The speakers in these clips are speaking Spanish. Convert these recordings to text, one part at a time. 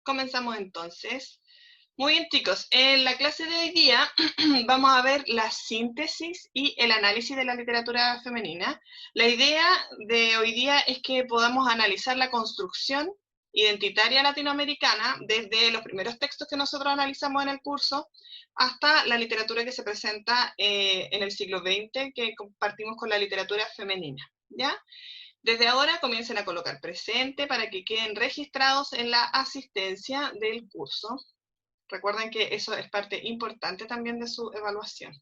Comenzamos entonces. Muy bien, chicos, en la clase de hoy día vamos a ver la síntesis y el análisis de la literatura femenina. La idea de hoy día es que podamos analizar la construcción identitaria latinoamericana desde los primeros textos que nosotros analizamos en el curso hasta la literatura que se presenta en el siglo XX, que compartimos con la literatura femenina, ¿ya? Desde ahora comiencen a colocar presente para que queden registrados en la asistencia del curso. Recuerden que eso es parte importante también de su evaluación.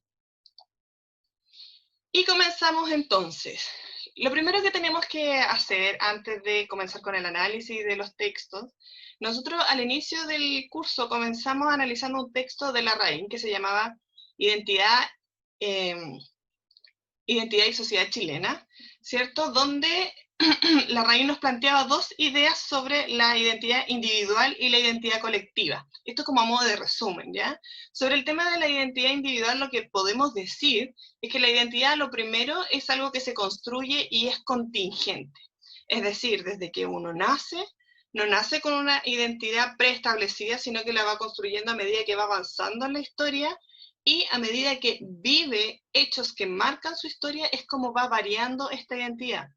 Y comenzamos entonces. Lo primero que tenemos que hacer antes de comenzar con el análisis de los textos, nosotros al inicio del curso comenzamos analizando un texto de Larraín que se llamaba Identidad y Sociedad Chilena, ¿cierto? Donde Larraín nos planteaba dos ideas sobre la identidad individual y la identidad colectiva. Esto como a modo de resumen, ¿ya? Sobre el tema de la identidad individual, lo que podemos decir es que la identidad, lo primero, es algo que se construye y es contingente. Es decir, desde que uno nace, no nace con una identidad preestablecida, sino que la va construyendo a medida que va avanzando en la historia, y a medida que vive hechos que marcan su historia, es como va variando esta identidad.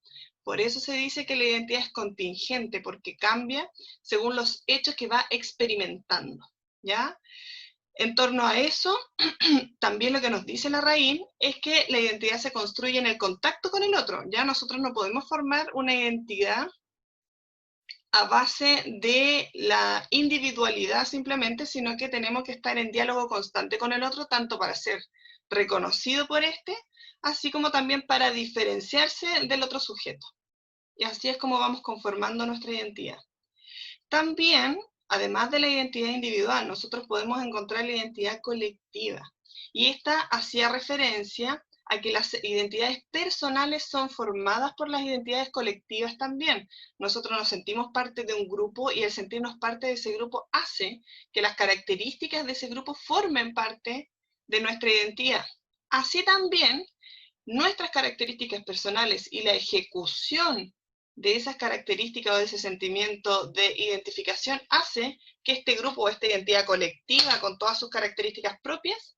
Por eso se dice que la identidad es contingente, porque cambia según los hechos que va experimentando, ¿ya? En torno a eso, también lo que nos dice Larraín es que la identidad se construye en el contacto con el otro, ¿ya? Nosotros no podemos formar una identidad a base de la individualidad simplemente, sino que tenemos que estar en diálogo constante con el otro, tanto para ser reconocido por este, así como también para diferenciarse del otro sujeto. Y así es como vamos conformando nuestra identidad. También, además de la identidad individual, nosotros podemos encontrar la identidad colectiva. Y esta hacía referencia a que las identidades personales son formadas por las identidades colectivas también. Nosotros nos sentimos parte de un grupo y el sentirnos parte de ese grupo hace que las características de ese grupo formen parte de nuestra identidad. Así también, nuestras características personales y la ejecución de esas características o de ese sentimiento de identificación hace que este grupo o esta identidad colectiva con todas sus características propias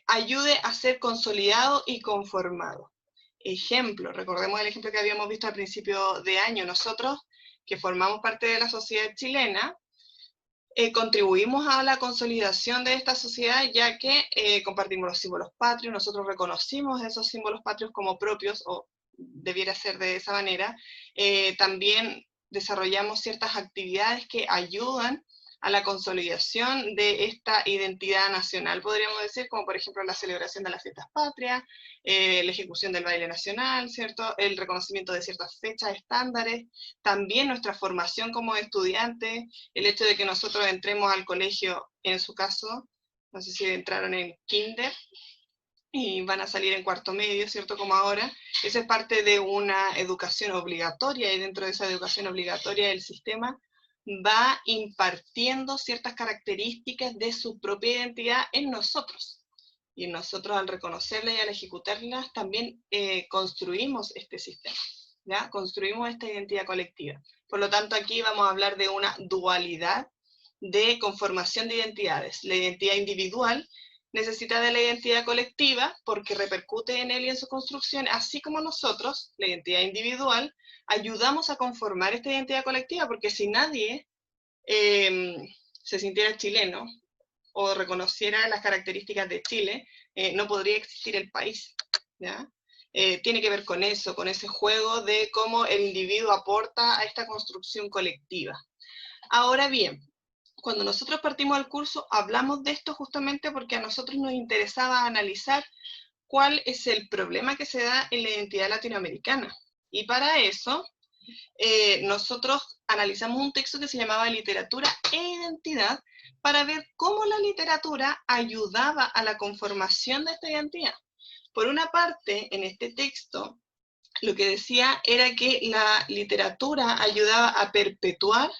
ayude a ser consolidado y conformado. Ejemplo, recordemos el ejemplo que habíamos visto al principio de año. Nosotros, que formamos parte de la sociedad chilena, contribuimos a la consolidación de esta sociedad, ya que compartimos los símbolos patrios, nosotros reconocimos esos símbolos patrios como propios, o debiera ser de esa manera. También desarrollamos ciertas actividades que ayudan a la consolidación de esta identidad nacional, podríamos decir, como por ejemplo la celebración de las fiestas patrias, la ejecución del baile nacional, ¿cierto? El reconocimiento de ciertas fechas estándares, también nuestra formación como estudiantes, el hecho de que nosotros entremos al colegio, en su caso, no sé si entraron en kinder, y van a salir en cuarto medio, ¿cierto? Como ahora, eso es parte de una educación obligatoria, y dentro de esa educación obligatoria el sistema va impartiendo ciertas características de su propia identidad en nosotros. Y nosotros al reconocerlas y al ejecutarlas también construimos este sistema, ¿ya? Construimos esta identidad colectiva. Por lo tanto, aquí vamos a hablar de una dualidad de conformación de identidades. La identidad individual necesita de la identidad colectiva porque repercute en él y en su construcción, así como nosotros, la identidad individual, ayudamos a conformar esta identidad colectiva, porque si nadie se sintiera chileno o reconociera las características de Chile, no podría existir el país, ¿ya? Tiene que ver con eso, con ese juego de cómo el individuo aporta a esta construcción colectiva. Ahora bien, cuando nosotros partimos del curso, hablamos de esto justamente porque a nosotros nos interesaba analizar cuál es el problema que se da en la identidad latinoamericana. Y para eso, nosotros analizamos un texto que se llamaba Literatura e Identidad, para ver cómo la literatura ayudaba a la conformación de esta identidad. Por una parte, en este texto, lo que decía era que la literatura ayudaba a perpetuar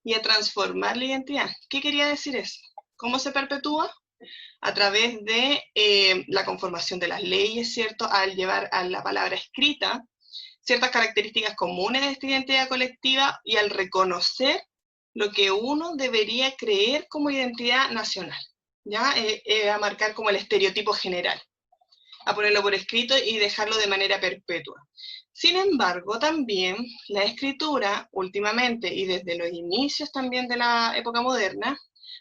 y a transformar la identidad. ¿Qué quería decir eso? ¿Cómo se perpetúa? A través de la conformación de las leyes, ¿cierto? Al llevar a la palabra escrita ciertas características comunes de esta identidad colectiva y al reconocer lo que uno debería creer como identidad nacional, ¿ya? A marcar como el estereotipo general, a ponerlo por escrito y dejarlo de manera perpetua. Sin embargo, también la escritura, últimamente y desde los inicios también de la época moderna,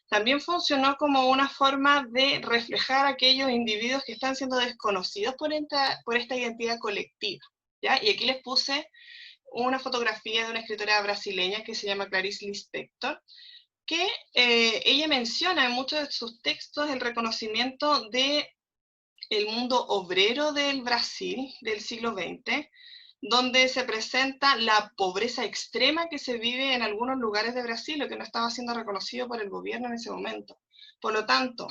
también funcionó como una forma de reflejar a aquellos individuos que están siendo desconocidos por esta identidad colectiva, ¿ya? Y aquí les puse una fotografía de una escritora brasileña que se llama Clarice Lispector, que ella menciona en muchos de sus textos el reconocimiento de el mundo obrero del Brasil del siglo XX, donde se presenta la pobreza extrema que se vive en algunos lugares de Brasil, lo que no estaba siendo reconocido por el gobierno en ese momento. Por lo tanto,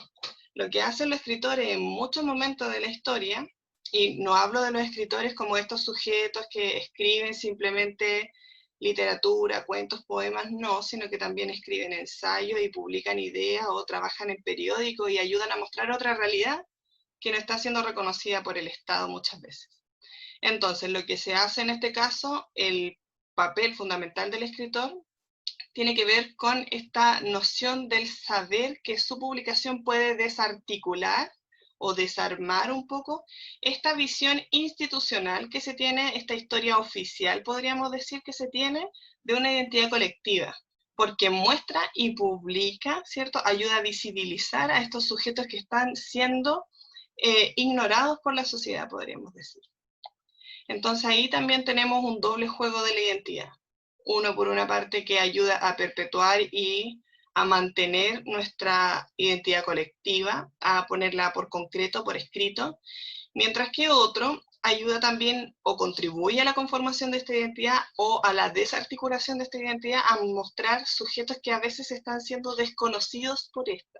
lo que hacen los escritores en muchos momentos de la historia, y no hablo de los escritores como estos sujetos que escriben simplemente literatura, cuentos, poemas, no, sino que también escriben ensayos y publican ideas o trabajan en periódicos y ayudan a mostrar otra realidad que no está siendo reconocida por el Estado muchas veces. Entonces, lo que se hace en este caso, el papel fundamental del escritor, tiene que ver con esta noción del saber que su publicación puede desarticular o desarmar un poco esta visión institucional que se tiene, esta historia oficial, podríamos decir que se tiene, de una identidad colectiva, porque muestra y publica, ¿cierto? Ayuda a visibilizar a estos sujetos que están siendo ignorados por la sociedad, podríamos decir. Entonces ahí también tenemos un doble juego de la identidad. Uno, por una parte, que ayuda a perpetuar y a mantener nuestra identidad colectiva, a ponerla por concreto, por escrito, mientras que otro ayuda también o contribuye a la conformación de esta identidad o a la desarticulación de esta identidad, a mostrar sujetos que a veces están siendo desconocidos por esta.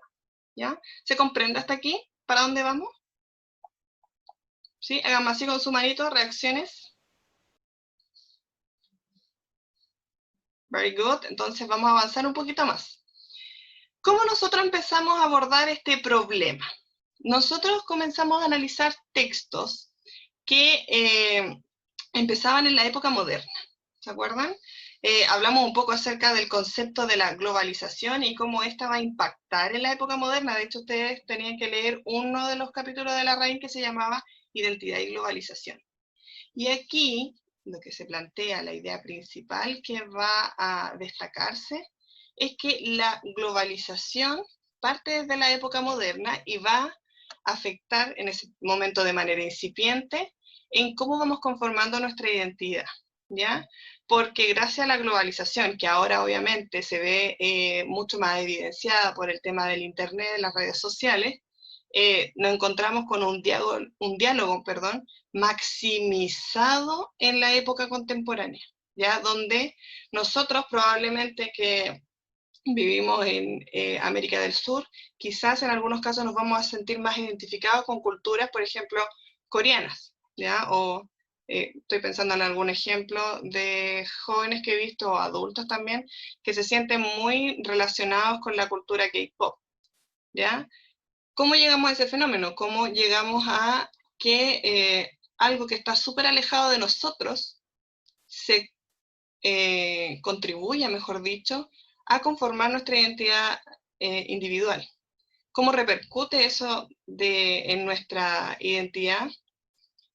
¿Ya? ¿Se comprende hasta aquí? ¿Para dónde vamos? ¿Sí? Háganme así con su manito, reacciones. Very good. Entonces vamos a avanzar un poquito más. ¿Cómo nosotros empezamos a abordar este problema? Nosotros comenzamos a analizar textos que empezaban en la época moderna. ¿Se acuerdan? Hablamos un poco acerca del concepto de la globalización y cómo esta va a impactar en la época moderna. De hecho, ustedes tenían que leer uno de los capítulos de Larraín que se llamaba Identidad y Globalización. Y aquí lo que se plantea, la idea principal que va a destacarse, es que la globalización parte desde la época moderna y va a afectar en ese momento de manera incipiente en cómo vamos conformando nuestra identidad, ¿ya? Porque gracias a la globalización, que ahora obviamente se ve mucho más evidenciada por el tema del Internet, de las redes sociales, nos encontramos con un diálogo, maximizado en la época contemporánea, ¿ya? Donde nosotros probablemente que vivimos en América del Sur, quizás en algunos casos nos vamos a sentir más identificados con culturas, por ejemplo, coreanas, ¿ya? O estoy pensando en algún ejemplo de jóvenes que he visto, o adultos también, que se sienten muy relacionados con la cultura K-pop, ¿ya? ¿Cómo llegamos a ese fenómeno? ¿Cómo llegamos a que algo que está súper alejado de nosotros se contribuya, mejor dicho, a conformar nuestra identidad individual? ¿Cómo repercute eso en nuestra identidad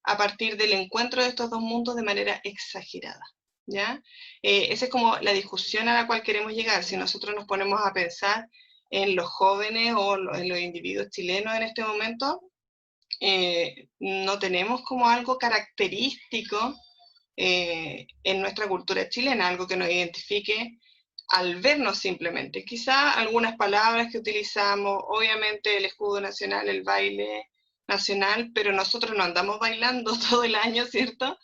a partir del encuentro de estos dos mundos de manera exagerada? ¿Ya? Esa es como la discusión a la cual queremos llegar. Si nosotros nos ponemos a pensar en los jóvenes o en los individuos chilenos en este momento, no tenemos como algo característico en nuestra cultura chilena, algo que nos identifique al vernos simplemente. Quizá algunas palabras que utilizamos, obviamente el escudo nacional, el baile nacional, pero nosotros no andamos bailando todo el año, ¿cierto?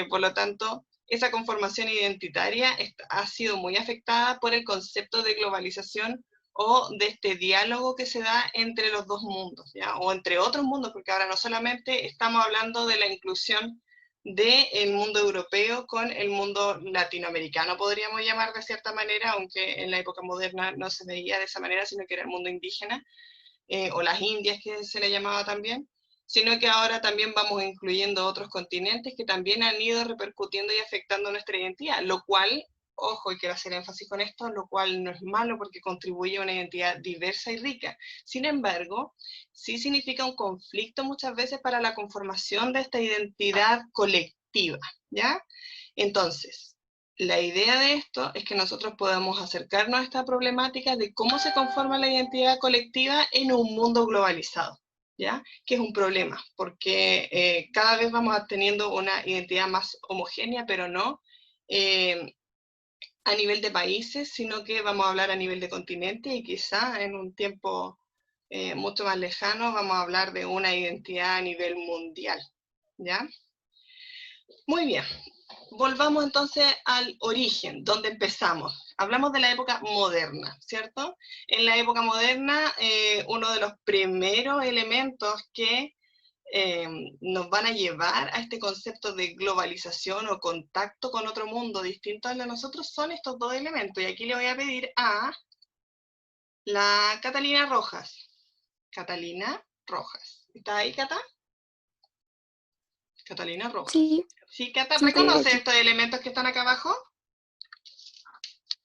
Por lo tanto, esa conformación identitaria ha sido muy afectada por el concepto de globalización o de este diálogo que se da entre los dos mundos, ¿ya? O entre otros mundos, porque ahora no solamente estamos hablando de la inclusión del mundo europeo con el mundo latinoamericano, podríamos llamar de cierta manera, aunque en la época moderna no se veía de esa manera, sino que era el mundo indígena, o las Indias que se le llamaba también, sino que ahora también vamos incluyendo otros continentes que también han ido repercutiendo y afectando nuestra identidad, lo cual ojo, y quiero hacer énfasis con esto, lo cual no es malo porque contribuye a una identidad diversa y rica. Sin embargo, sí significa un conflicto muchas veces para la conformación de esta identidad colectiva, ¿ya? Entonces, la idea de esto es que nosotros podamos acercarnos a esta problemática de cómo se conforma la identidad colectiva en un mundo globalizado, ¿ya? Que es un problema, porque cada vez vamos teniendo una identidad más homogénea, pero no a nivel de países, sino que vamos a hablar a nivel de continente y quizá en un tiempo mucho más lejano vamos a hablar de una identidad a nivel mundial, ¿ya? Muy bien, volvamos entonces al origen, donde empezamos. Hablamos de la época moderna, ¿cierto? En la época moderna, uno de los primeros elementos que nos van a llevar a este concepto de globalización o contacto con otro mundo distinto al de nosotros son estos dos elementos. Y aquí le voy a pedir a la Catalina Rojas. Catalina Rojas. ¿Está ahí, Cata? Catalina Rojas. Sí, ¿Sí, Cata? sí estoy ¿Reconoce aquí. estos elementos que están acá abajo?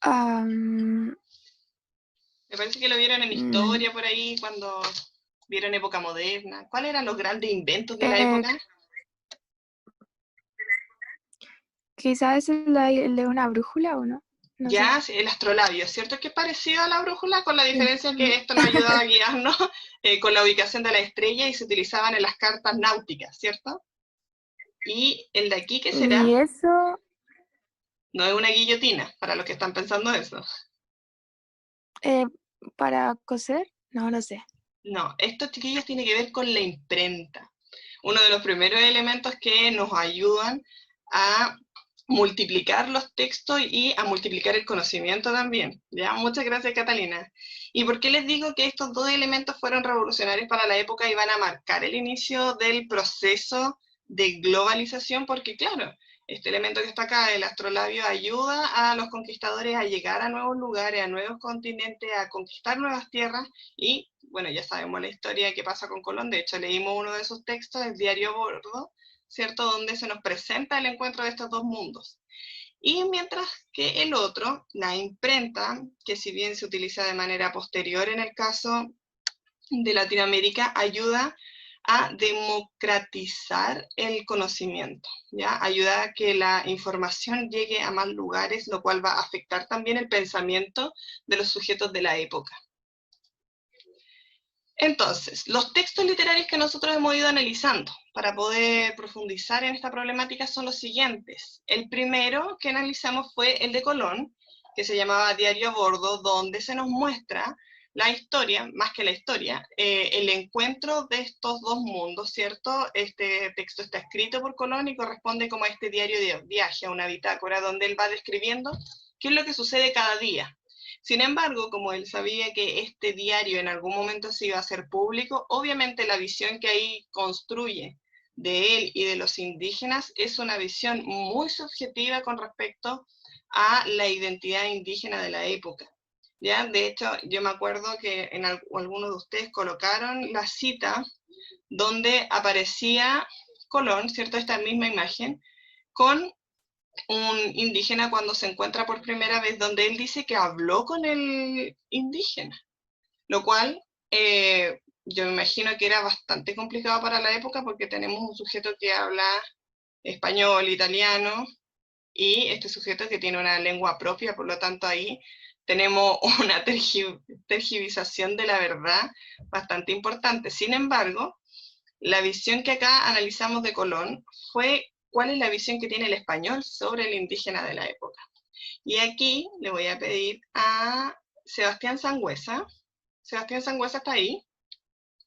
Me parece que lo vieron en historia por ahí cuando vieron época moderna. ¿Cuáles eran los grandes inventos de la época? Quizás es el de una brújula o no, no sé. Ya, sí, el astrolabio, ¿cierto? Que es parecido a la brújula, con la diferencia Ujú. que esto nos ayudaba a guiarnos con la ubicación de la estrella y se utilizaban en las cartas náuticas, ¿cierto? Y el de aquí, ¿qué será? Y eso, No es una guillotina, para los que están pensando eso. eh, para coser, no, no sé. No, estos chiquillos tiene que ver con la imprenta. Uno de los primeros elementos que nos ayudan a multiplicar los textos y a multiplicar el conocimiento también. ¿Ya? Muchas gracias, Catalina. ¿Y por qué les digo que estos dos elementos fueron revolucionarios para la época y van a marcar el inicio del proceso de globalización? Porque claro, este elemento que está acá, el astrolabio, ayuda a los conquistadores a llegar a nuevos lugares, a nuevos continentes, a conquistar nuevas tierras y, bueno, ya sabemos la historia que pasa con Colón. De hecho, leímos uno de sus textos, el Diario a Bordo, ¿cierto? Donde se nos presenta el encuentro de estos dos mundos. Y mientras que el otro, la imprenta, que si bien se utiliza de manera posterior en el caso de Latinoamérica, ayuda a democratizar el conocimiento, ¿ya? Ayuda a que la información llegue a más lugares, lo cual va a afectar también el pensamiento de los sujetos de la época. Entonces, los textos literarios que nosotros hemos ido analizando para poder profundizar en esta problemática son los siguientes. El primero que analizamos fue el de Colón, que se llamaba Diario a Bordo, donde se nos muestra la historia, más que la historia, el encuentro de estos dos mundos, ¿cierto? Este texto está escrito por Colón y corresponde como a este diario de viaje, a una bitácora, donde él va describiendo qué es lo que sucede cada día. Sin embargo, como él sabía que este diario en algún momento se iba a hacer público, obviamente la visión que ahí construye de él y de los indígenas es una visión muy subjetiva con respecto a la identidad indígena de la época. ¿Ya? De hecho, yo me acuerdo que en algunos de ustedes colocaron la cita donde aparecía Colón, ¿cierto? Esta misma imagen, con un indígena cuando se encuentra por primera vez, donde él dice que habló con el indígena, lo cual yo me imagino que era bastante complicado para la época porque tenemos un sujeto que habla español, italiano, y este sujeto que tiene una lengua propia, por lo tanto ahí tenemos una tergiversación de la verdad bastante importante. Sin embargo, la visión que acá analizamos de Colón fue cuál es la visión que tiene el español sobre el indígena de la época. Y aquí le voy a pedir a Sebastián Sangüesa. Sebastián Sangüesa está ahí.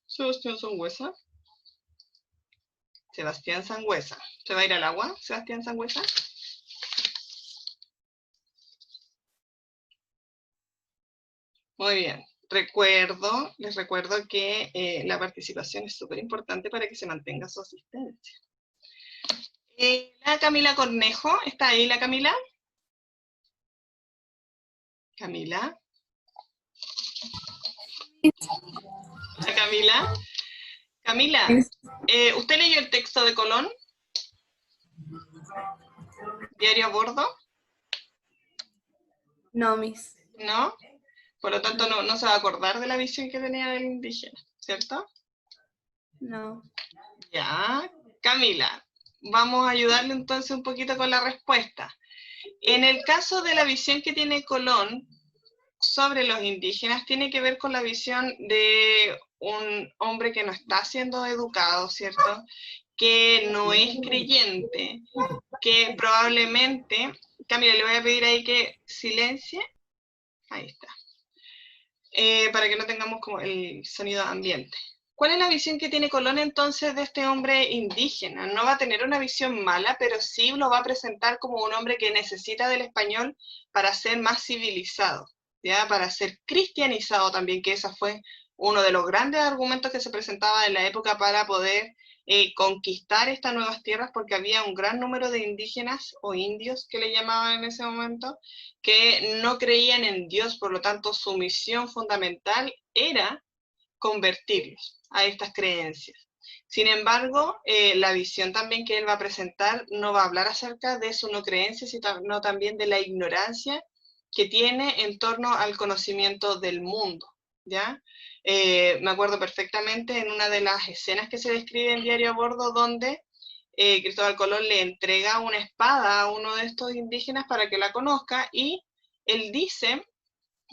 Sebastián Sangüesa. Sebastián Sangüesa. ¿Se va a ir al agua, Sebastián Sangüesa? Muy bien. Les recuerdo que la participación es súper importante para que se mantenga su asistencia. La Camila Cornejo, ¿está ahí la Camila? Camila. La Camila. Camila, ¿usted leyó el texto de Colón? ¿Diario a Bordo? No, Miss. ¿No? Por lo tanto, no se va a acordar de la visión que tenía del indígena, ¿cierto? No. Ya, Camila, vamos a ayudarle entonces un poquito con la respuesta. En el caso de la visión que tiene Colón sobre los indígenas, tiene que ver con la visión de un hombre que no está siendo educado, ¿cierto? Que no es creyente, que probablemente... Camila, le voy a pedir ahí que silencie. Ahí está. Para que no tengamos como el sonido ambiente. ¿Cuál es la visión que tiene Colón entonces de este hombre indígena? No va a tener una visión mala, pero sí lo va a presentar como un hombre que necesita del español para ser más civilizado, ¿ya? Para ser cristianizado también, que ese fue uno de los grandes argumentos que se presentaba en la época para poder conquistar estas nuevas tierras, porque había un gran número de indígenas o indios que le llamaban en ese momento, que no creían en Dios, por lo tanto su misión fundamental era convertirlos a estas creencias. Sin embargo, la visión también que él va a presentar no va a hablar acerca de su no creencia, sino también de la ignorancia que tiene en torno al conocimiento del mundo, ¿ya? Me acuerdo perfectamente en una de las escenas que se describe en Diario a Bordo, donde Cristóbal Colón le entrega una espada a uno de estos indígenas para que la conozca, y él dice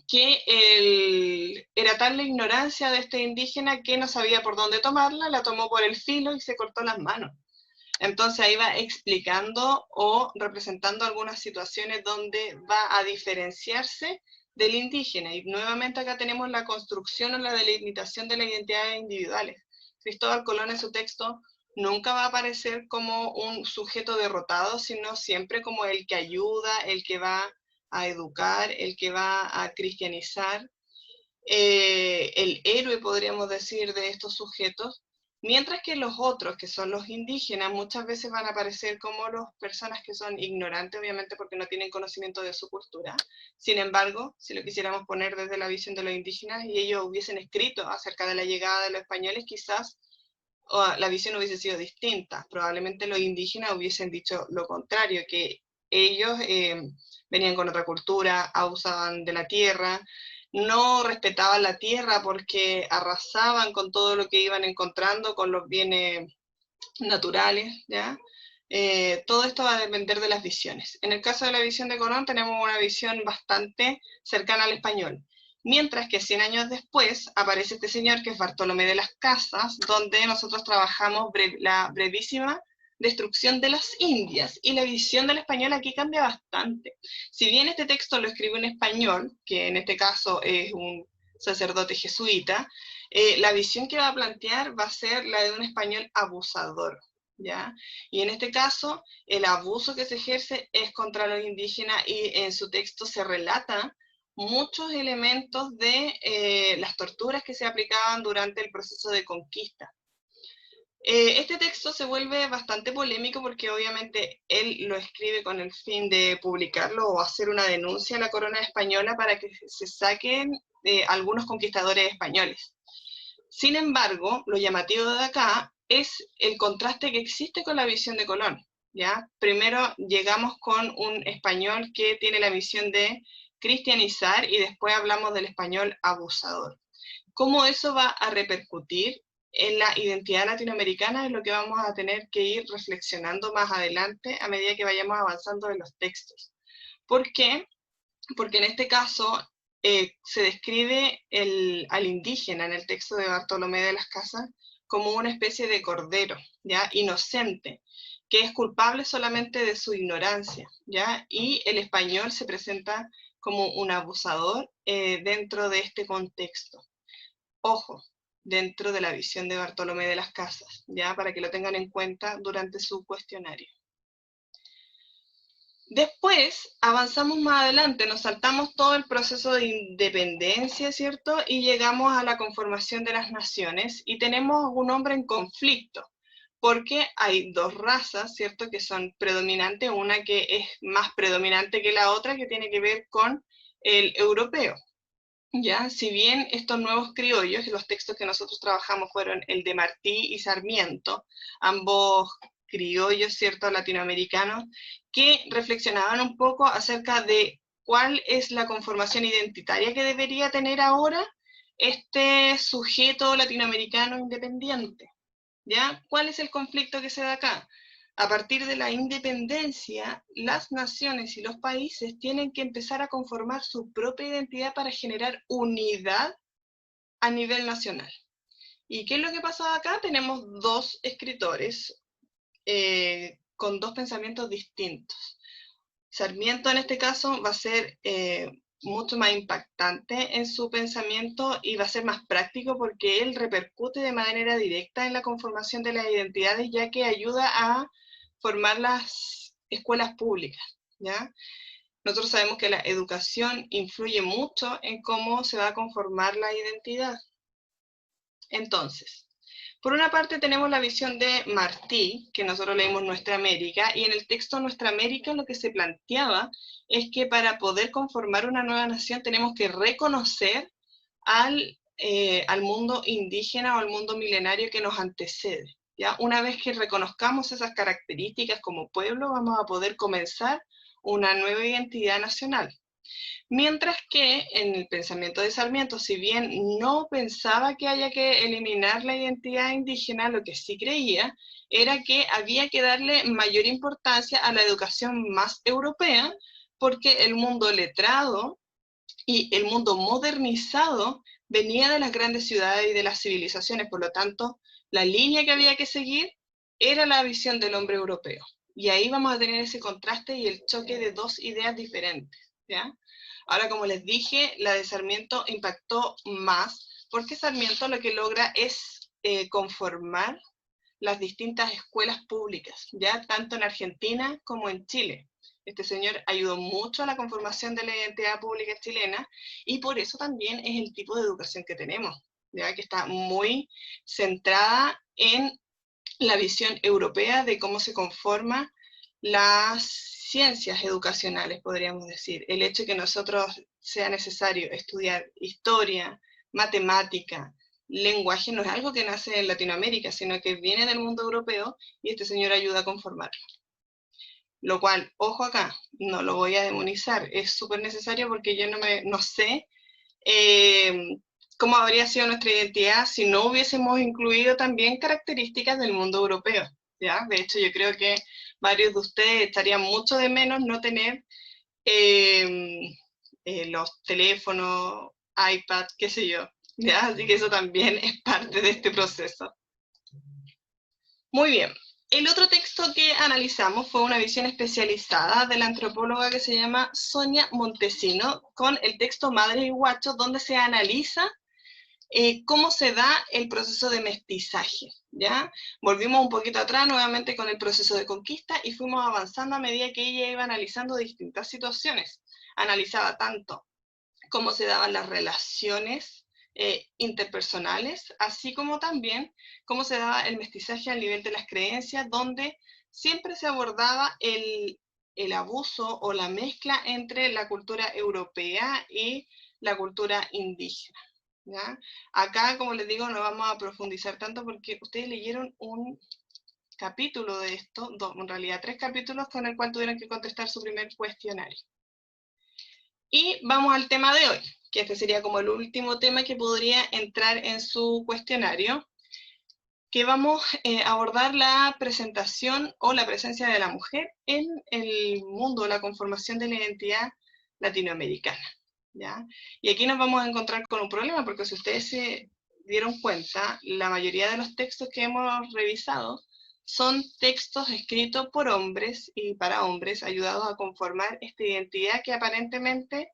que era tal la ignorancia de este indígena que no sabía por dónde tomarla, la tomó por el filo y se cortó las manos. Entonces ahí va explicando o representando algunas situaciones donde va a diferenciarse del indígena. Y nuevamente acá tenemos la construcción o la delimitación de las identidades individuales. Cristóbal Colón en su texto nunca va a aparecer como un sujeto derrotado, sino siempre como el que ayuda, el que va a educar, el que va a cristianizar, el héroe, podríamos decir, de estos sujetos, mientras que los otros, que son los indígenas, muchas veces van a aparecer como las personas que son ignorantes, obviamente porque no tienen conocimiento de su cultura. Sin embargo, si lo quisiéramos poner desde la visión de los indígenas y ellos hubiesen escrito acerca de la llegada de los españoles, quizás la visión hubiese sido distinta. Probablemente los indígenas hubiesen dicho lo contrario, que ellos venían con otra cultura, abusaban de la tierra, no respetaban la tierra porque arrasaban con todo lo que iban encontrando, con los bienes naturales, ¿ya? Todo esto va a depender de las visiones. En el caso de la visión de Colón tenemos una visión bastante cercana al español. Mientras que 100 años después aparece este señor que es Bartolomé de las Casas, donde nosotros trabajamos la brevísima destrucción de las Indias, y la visión del español aquí cambia bastante. Si bien este texto lo escribe un español, que en este caso es un sacerdote jesuita, la visión que va a plantear va a ser la de un español abusador, ¿ya? Y en este caso, el abuso que se ejerce es contra los indígenas, y en su texto se relata muchos elementos de las torturas que se aplicaban durante el proceso de conquista. Este texto se vuelve bastante polémico porque obviamente él lo escribe con el fin de publicarlo o hacer una denuncia a la corona española para que se saquen algunos conquistadores españoles. Sin embargo, lo llamativo de acá es el contraste que existe con la visión de Colón, ¿ya? Primero llegamos con un español que tiene la misión de cristianizar, y después hablamos del español abusador. ¿Cómo eso va a repercutir en la identidad latinoamericana? Es lo que vamos a tener que ir reflexionando más adelante a medida que vayamos avanzando en los textos. ¿Por qué? Porque en este caso se describe al indígena en el texto de Bartolomé de las Casas como una especie de cordero, ¿ya? Inocente, que es culpable solamente de su ignorancia, ¿ya? Y el español se presenta como un abusador dentro de este contexto. Ojo, dentro de la visión de Bartolomé de las Casas, ¿ya? Para que lo tengan en cuenta durante su cuestionario. Después avanzamos más adelante, nos saltamos todo el proceso de independencia, ¿cierto? Y llegamos a la conformación de las naciones, y tenemos un hombre en conflicto, porque hay dos razas, ¿cierto? Que son predominantes, una que es más predominante que la otra, que tiene que ver con el europeo, ¿ya? Si bien estos nuevos criollos, y los textos que nosotros trabajamos fueron el de Martí y Sarmiento, ambos criollos, ¿cierto?, latinoamericanos, que reflexionaban un poco acerca de cuál es la conformación identitaria que debería tener ahora este sujeto latinoamericano independiente, ¿ya? ¿Cuál es el conflicto que se da acá? A partir de la independencia, las naciones y los países tienen que empezar a conformar su propia identidad para generar unidad a nivel nacional. ¿Y qué es lo que pasa acá? Tenemos dos escritores con dos pensamientos distintos. Sarmiento en este caso va a ser mucho más impactante en su pensamiento y va a ser más práctico porque él repercute de manera directa en la conformación de las identidades, ya que ayuda a formar las escuelas públicas, ¿ya? Nosotros sabemos que la educación influye mucho en cómo se va a conformar la identidad. Entonces, por una parte tenemos la visión de Martí, que nosotros leímos Nuestra América, y en el texto Nuestra América lo que se planteaba es que para poder conformar una nueva nación tenemos que reconocer al mundo indígena o al mundo milenario que nos antecede, ¿ya? Una vez que reconozcamos esas características como pueblo, vamos a poder comenzar una nueva identidad nacional. Mientras que en el pensamiento de Sarmiento, si bien no pensaba que haya que eliminar la identidad indígena, lo que sí creía era que había que darle mayor importancia a la educación más europea, porque el mundo letrado y el mundo modernizado venía de las grandes ciudades y de las civilizaciones, por lo tanto, la línea que había que seguir era la visión del hombre europeo. Y ahí vamos a tener ese contraste y el choque de dos ideas diferentes, ¿ya? Ahora, como les dije, la de Sarmiento impactó más, porque Sarmiento lo que logra es conformar las distintas escuelas públicas, ya tanto en Argentina como en Chile. Este señor ayudó mucho a la conformación de la identidad pública chilena y por eso también es el tipo de educación que tenemos, ya que está muy centrada en la visión europea de cómo se conforman las ciencias educacionales, podríamos decir. El hecho de que nosotros sea necesario estudiar historia, matemática, lenguaje, no es algo que nace en Latinoamérica, sino que viene del mundo europeo y este señor ayuda a conformarlo. Lo cual, ojo acá, no lo voy a demonizar, es súper necesario porque yo no sé cómo habría sido nuestra identidad si no hubiésemos incluido también características del mundo europeo, ¿ya? De hecho, yo creo que varios de ustedes estarían mucho de menos no tener los teléfonos, iPad, qué sé yo, ¿ya? Así que eso también es parte de este proceso. Muy bien. El otro texto que analizamos fue una visión especializada de la antropóloga que se llama Sonia Montesino, con el texto Madres y Guachos, donde se analiza cómo se da el proceso de mestizaje, ¿ya? Volvimos un poquito atrás nuevamente con el proceso de conquista y fuimos avanzando a medida que ella iba analizando distintas situaciones. Analizaba tanto cómo se daban las relaciones interpersonales, así como también cómo se daba el mestizaje al nivel de las creencias, donde siempre se abordaba el abuso o la mezcla entre la cultura europea y la cultura indígena, ¿ya? Acá, como les digo, no vamos a profundizar tanto porque ustedes leyeron un capítulo de esto, en realidad 3 capítulos con el cual tuvieron que contestar su primer cuestionario. Y vamos al tema de hoy, que este sería como el último tema que podría entrar en su cuestionario, que vamos a abordar la presentación o la presencia de la mujer en el mundo, la conformación de la identidad latinoamericana, ¿ya? Y aquí nos vamos a encontrar con un problema, porque si ustedes se dieron cuenta, la mayoría de los textos que hemos revisado son textos escritos por hombres y para hombres, ayudados a conformar esta identidad que aparentemente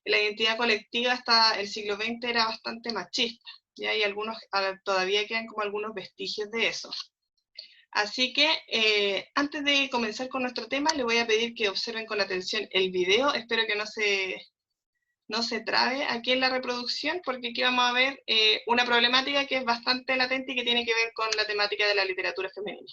la identidad colectiva hasta el siglo XX era bastante machista, y hay algunos, todavía quedan como algunos vestigios de eso. Así que antes de comenzar con nuestro tema, le voy a pedir que observen con atención el video, espero que no se trabe aquí en la reproducción, porque aquí vamos a ver una problemática que es bastante latente y que tiene que ver con la temática de la literatura femenina.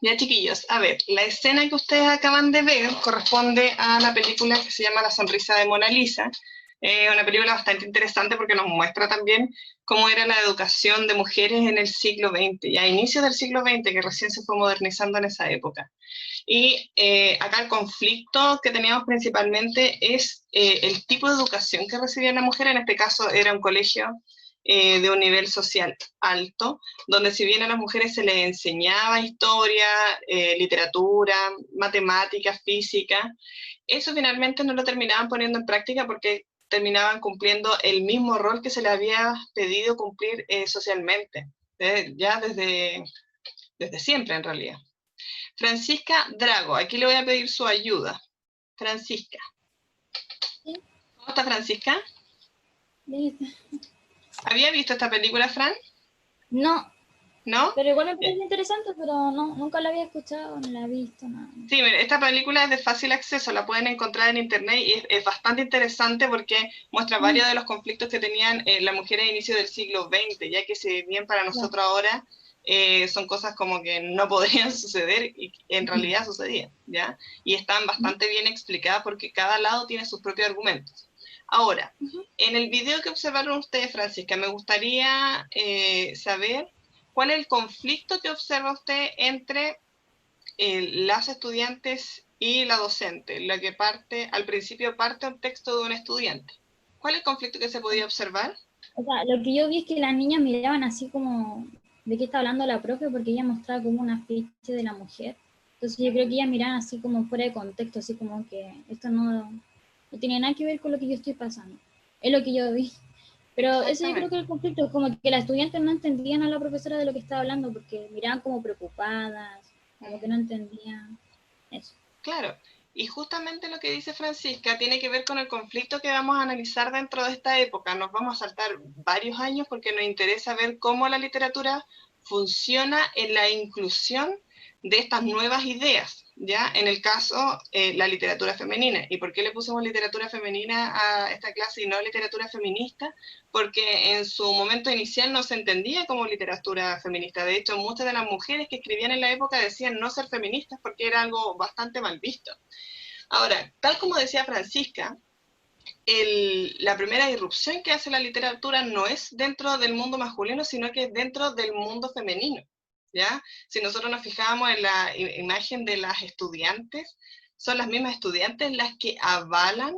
Ya, chiquillos, a ver, la escena que ustedes acaban de ver corresponde a la película que se llama La sonrisa de Mona Lisa. Una película bastante interesante porque nos muestra también cómo era la educación de mujeres en el siglo XX, ya a inicios del siglo XX, que recién se fue modernizando en esa época. Y acá el conflicto que teníamos principalmente es el tipo de educación que recibía la mujer. En este caso era un colegio de un nivel social alto, donde si bien a las mujeres se les enseñaba historia, literatura, matemáticas, física, eso finalmente no lo terminaban poniendo en práctica porque terminaban cumpliendo el mismo rol que se les había pedido cumplir socialmente, ya desde siempre en realidad. Francisca Drago, aquí le voy a pedir su ayuda. Francisca. Sí. ¿Cómo está Francisca? Listo. ¿Había visto esta película, Fran? No, ¿No? pero igual me parece interesante, pero no, nunca la había escuchado, ni la he visto, nada. Sí, mire, esta película es de fácil acceso, la pueden encontrar en internet y es bastante interesante porque muestra varios de los conflictos que tenían las mujeres a inicio del siglo XX, ya que si bien para nosotros ahora son cosas como que no podrían suceder y en realidad sucedían, ¿ya? Y están bastante bien explicadas porque cada lado tiene sus propios argumentos. Ahora, en el video que observaron ustedes, Francisca, me gustaría saber cuál es el conflicto que observa usted entre las estudiantes y la docente, la que al principio parte un texto de un estudiante. ¿Cuál es el conflicto que se podía observar? O sea, lo que yo vi es que las niñas miraban así como, ¿de qué está hablando la profe? Porque ella mostraba como una afiche de la mujer. Entonces yo creo que ellas miraban así como fuera de contexto, así como que esto no tiene nada que ver con lo que yo estoy pasando. Es lo que yo vi. Pero eso yo creo que el conflicto es como que las estudiantes no entendían a la profesora de lo que estaba hablando porque miraban como preocupadas, como que no entendían eso. Claro, y justamente lo que dice Francisca tiene que ver con el conflicto que vamos a analizar dentro de esta época. Nos vamos a saltar varios años porque nos interesa ver cómo la literatura funciona en la inclusión de estas nuevas ideas, ¿ya? En el caso, la literatura femenina. ¿Y por qué le pusimos literatura femenina a esta clase y no literatura feminista? Porque en su momento inicial no se entendía como literatura feminista. De hecho, muchas de las mujeres que escribían en la época decían no ser feministas porque era algo bastante mal visto. Ahora, tal como decía Francisca, la primera irrupción que hace la literatura no es dentro del mundo masculino, sino que es dentro del mundo femenino, ¿ya? Si nosotros nos fijamos en la imagen de las estudiantes, son las mismas estudiantes las que avalan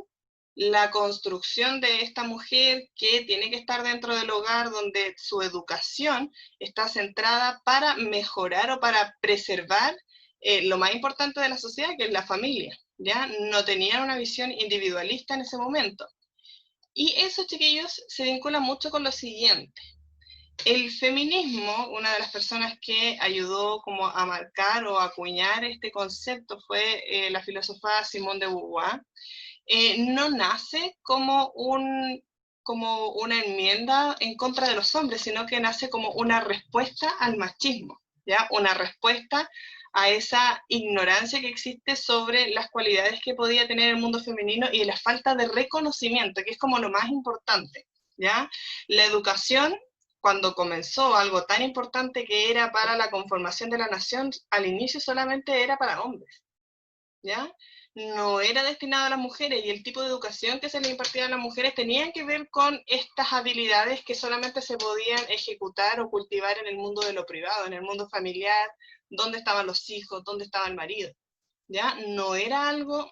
la construcción de esta mujer que tiene que estar dentro del hogar donde su educación está centrada para mejorar o para preservar lo más importante de la sociedad, que es la familia. ¿Ya? No tenían una visión individualista en ese momento. Y eso, chiquillos, se vincula mucho con lo siguiente. El feminismo, una de las personas que ayudó como a marcar o a acuñar este concepto fue la filósofa Simone de Beauvoir, no nace como una enmienda en contra de los hombres, sino que nace como una respuesta al machismo, ¿ya? Una respuesta a esa ignorancia que existe sobre las cualidades que podía tener el mundo femenino y la falta de reconocimiento, que es como lo más importante, ¿ya? La educación, cuando comenzó algo tan importante que era para la conformación de la nación, al inicio solamente era para hombres, ¿ya? No era destinado a las mujeres y el tipo de educación que se le impartía a las mujeres tenían que ver con estas habilidades que solamente se podían ejecutar o cultivar en el mundo de lo privado, en el mundo familiar, dónde estaban los hijos, dónde estaba el marido, ¿ya? No era algo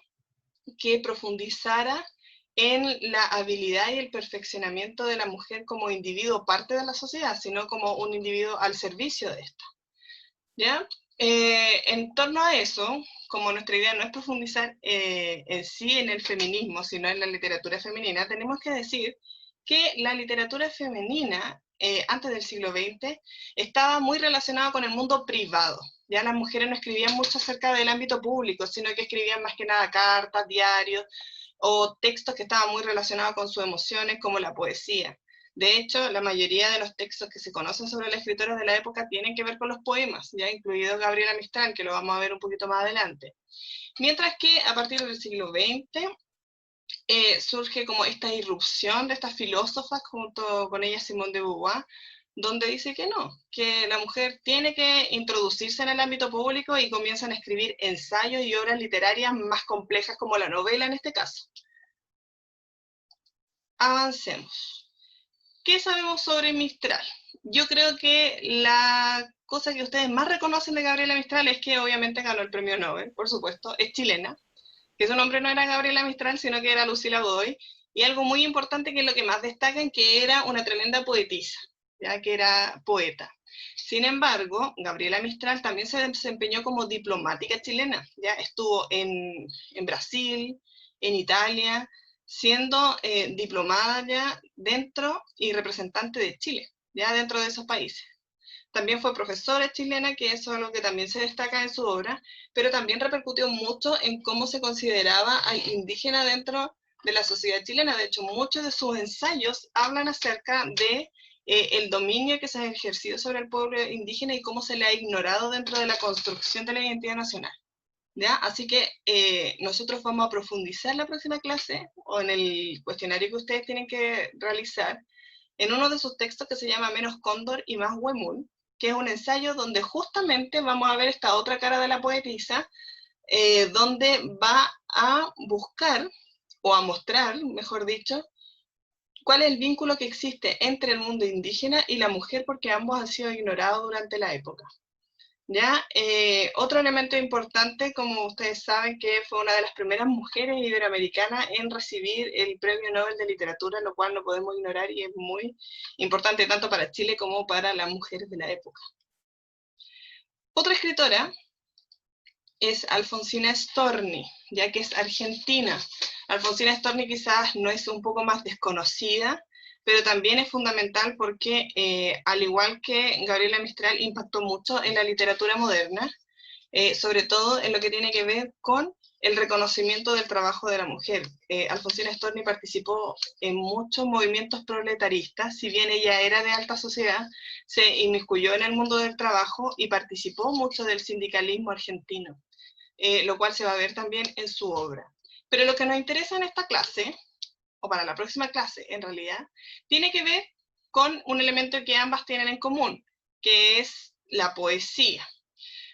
que profundizara en la habilidad y el perfeccionamiento de la mujer como individuo parte de la sociedad, sino como un individuo al servicio de esta, ¿ya? En torno a eso, como nuestra idea no es profundizar en sí en el feminismo, sino en la literatura femenina, tenemos que decir que la literatura femenina, antes del siglo XX, estaba muy relacionada con el mundo privado. Ya las mujeres no escribían mucho acerca del ámbito público, sino que escribían más que nada cartas, diarios, o textos que estaban muy relacionados con sus emociones, como la poesía. De hecho, la mayoría de los textos que se conocen sobre los escritores de la época tienen que ver con los poemas, ya incluido Gabriela Mistral, que lo vamos a ver un poquito más adelante. Mientras que a partir del siglo XX surge como esta irrupción de estas filósofas, junto con ella Simone de Beauvoir, donde dice que no, que la mujer tiene que introducirse en el ámbito público y comienzan a escribir ensayos y obras literarias más complejas como la novela en este caso. Avancemos. ¿Qué sabemos sobre Mistral? Yo creo que la cosa que ustedes más reconocen de Gabriela Mistral es que obviamente ganó el premio Nobel, por supuesto, es chilena, que su nombre no era Gabriela Mistral, sino que era Lucila Godoy, y algo muy importante que es lo que más destacan, que era una tremenda poetisa, ya que era poeta. Sin embargo, Gabriela Mistral también se desempeñó como diplomática chilena, ya estuvo en Brasil, en Italia, siendo diplomada ya dentro y representante de Chile, ya dentro de esos países. También fue profesora chilena, que eso es algo que también se destaca en su obra, pero también repercutió mucho en cómo se consideraba al indígena dentro de la sociedad chilena. De hecho, muchos de sus ensayos hablan acerca de el dominio que se ha ejercido sobre el pueblo indígena y cómo se le ha ignorado dentro de la construcción de la identidad nacional. ¿Ya? Así que nosotros vamos a profundizar la próxima clase, o en el cuestionario que ustedes tienen que realizar, en uno de sus textos que se llama Menos Cóndor y Más Huemul, que es un ensayo donde justamente vamos a ver esta otra cara de la poetisa, donde va a buscar, o a mostrar, mejor dicho, cuál es el vínculo que existe entre el mundo indígena y la mujer, porque ambos han sido ignorados durante la época. ¿Ya? Otro elemento importante, como ustedes saben, que fue una de las primeras mujeres iberoamericanas en recibir el Premio Nobel de Literatura, lo cual no podemos ignorar y es muy importante tanto para Chile como para las mujeres de la época. Otra escritora es Alfonsina Storni, ya que es argentina. Alfonsina Storni quizás no es un poco más desconocida, pero también es fundamental porque, al igual que Gabriela Mistral, impactó mucho en la literatura moderna, sobre todo en lo que tiene que ver con el reconocimiento del trabajo de la mujer. Alfonsina Storni participó en muchos movimientos proletariistas, si bien ella era de alta sociedad, se inmiscuyó en el mundo del trabajo y participó mucho del sindicalismo argentino, lo cual se va a ver también en su obra. Pero lo que nos interesa en esta clase, o para la próxima clase en realidad, tiene que ver con un elemento que ambas tienen en común, que es la poesía.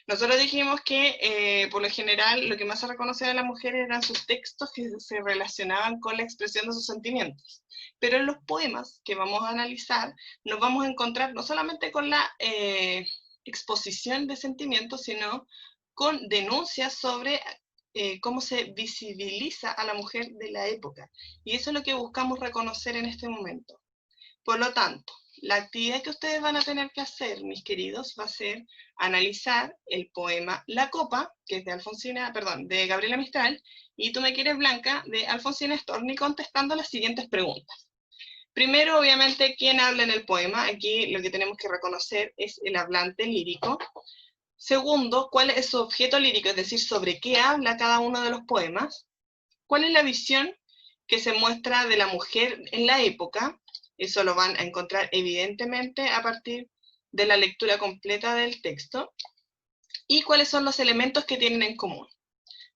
Nosotros dijimos que por lo general lo que más se reconocía de las mujeres eran sus textos que se relacionaban con la expresión de sus sentimientos. Pero en los poemas que vamos a analizar nos vamos a encontrar no solamente con la exposición de sentimientos, sino con denuncias sobre cómo se visibiliza a la mujer de la época. Y eso es lo que buscamos reconocer en este momento. Por lo tanto, la actividad que ustedes van a tener que hacer, mis queridos, va a ser analizar el poema La Copa, que es de Gabriela Mistral, y Tú me quieres Blanca, de Alfonsina Storni, contestando las siguientes preguntas. Primero, obviamente, ¿quién habla en el poema? Aquí lo que tenemos que reconocer es el hablante lírico. Segundo, ¿cuál es su objeto lírico? Es decir, ¿sobre qué habla cada uno de los poemas? ¿Cuál es la visión que se muestra de la mujer en la época? Eso lo van a encontrar evidentemente a partir de la lectura completa del texto. ¿Y cuáles son los elementos que tienen en común?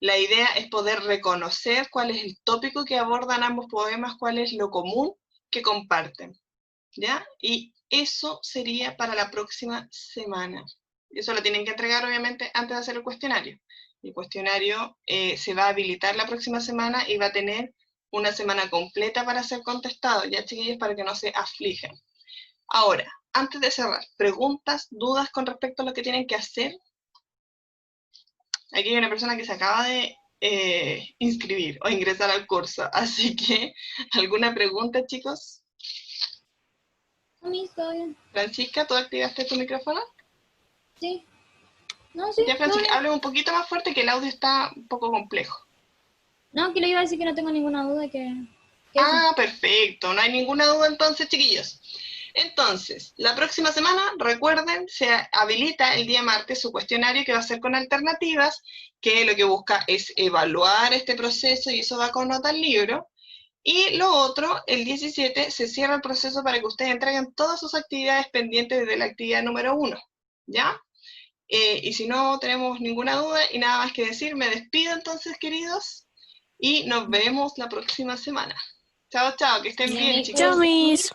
La idea es poder reconocer cuál es el tópico que abordan ambos poemas, cuál es lo común que comparten, ¿ya? Y eso sería para la próxima semana. Eso lo tienen que entregar, obviamente, antes de hacer el cuestionario. El cuestionario se va a habilitar la próxima semana y va a tener una semana completa para ser contestado, ya chiquillos, para que no se aflijan. Ahora, antes de cerrar, ¿preguntas, dudas con respecto a lo que tienen que hacer? Aquí hay una persona que se acaba de inscribir o ingresar al curso, así que, ¿alguna pregunta, chicos? Francisca, ¿tú activaste tu micrófono? Sí. No, sí. Ya, Francisca, habla un poquito más fuerte que el audio está un poco complejo. No, que le iba a decir que no tengo ninguna duda que Ah, perfecto, no hay ninguna duda entonces, chiquillos. Entonces, la próxima semana, recuerden, se habilita el día martes su cuestionario que va a ser con alternativas, que lo que busca es evaluar este proceso y eso va con nota al libro. Y lo otro, el 17 se cierra el proceso para que ustedes entreguen todas sus actividades pendientes de la actividad número 1, ¿ya? Y si no tenemos ninguna duda y nada más que decir, me despido entonces, queridos, y nos vemos la próxima semana. Chao, chao, que estén bien, chicos. Chao, Miss.